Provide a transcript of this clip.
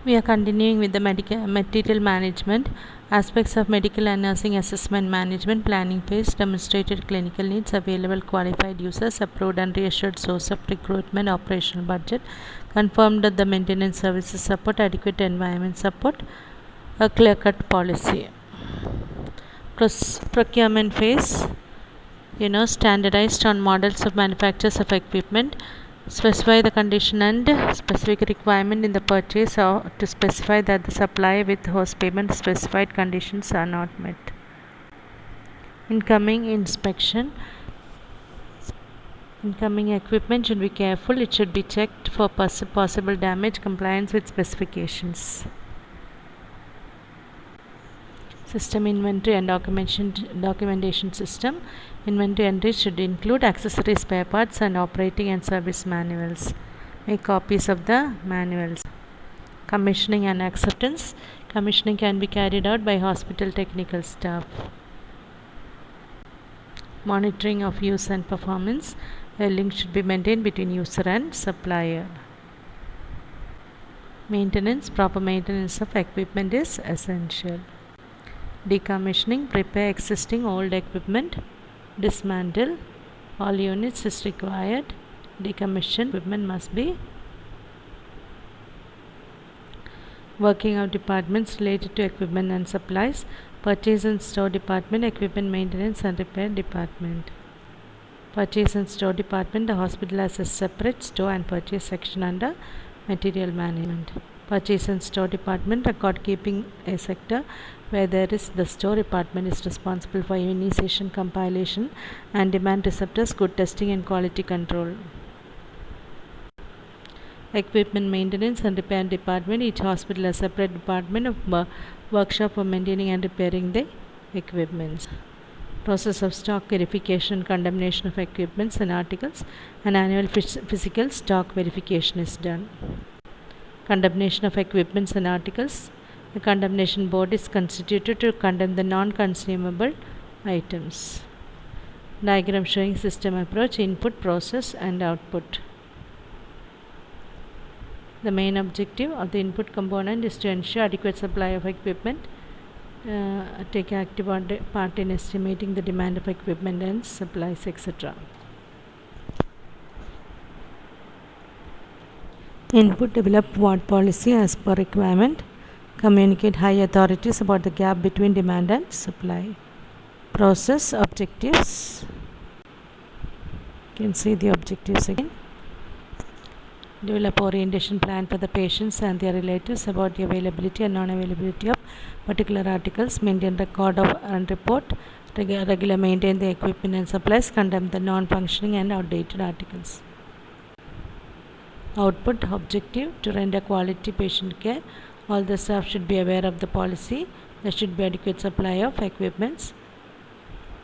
We are continuing with the material management aspects of medical and nursing assessment management planning phase. Demonstrated clinical needs, available qualified users, approved and reassured source of recruitment, operational budget, confirmed that the maintenance services support, adequate environment support, a clear-cut policy. Procurement phase, standardized on models of manufacturers of equipment, specify the condition and specific requirement in the purchase, or to specify that the supply with host payment specified conditions are not met. Incoming inspection. Incoming equipment should be careful. It should be checked for possible damage, compliance with specifications. System inventory and documentation system. Inventory entries should include accessory spare parts and operating and service manuals. Make copies of the manuals. Commissioning and acceptance. Commissioning can be carried out by hospital technical staff. Monitoring of use and performance. A link should be maintained between user and supplier. Maintenance. Proper maintenance of equipment is essential. Decommissioning. Prepare existing old equipment. Dismantle. All units is required. Decommission equipment must be. Working of departments related to equipment and supplies. Purchase and store department, equipment maintenance and repair department. Purchase and store department, the hospital has a separate store and purchase section under material management. Purchase and store department, record keeping a sector where there is the store department is responsible for initiation, compilation and demand receptors, good testing and quality control. Equipment maintenance and repair department, each hospital has a separate department of workshop for maintaining and repairing the equipments. Process of stock verification, condemnation of equipments and articles, and annual physical stock verification is done. Condemnation of equipments and articles. The condemnation board is constituted to condemn the non-consumable items. Diagram showing system approach, input, process and output. The main objective of the input component is to ensure adequate supply of equipment, take active part in estimating the demand of equipment and supplies, etc. Input, develop ward policy as per requirement. Communicate high authorities about the gap between demand and supply. Process objectives. You can see the objectives again. Develop orientation plan for the patients and their relatives about the availability and non-availability of particular articles. Maintain record of and report. Regular maintain the equipment and supplies. Condemn the non-functioning and outdated articles. Output objective to render quality patient care. All the staff should be aware of the policy. There should be adequate supply of equipments.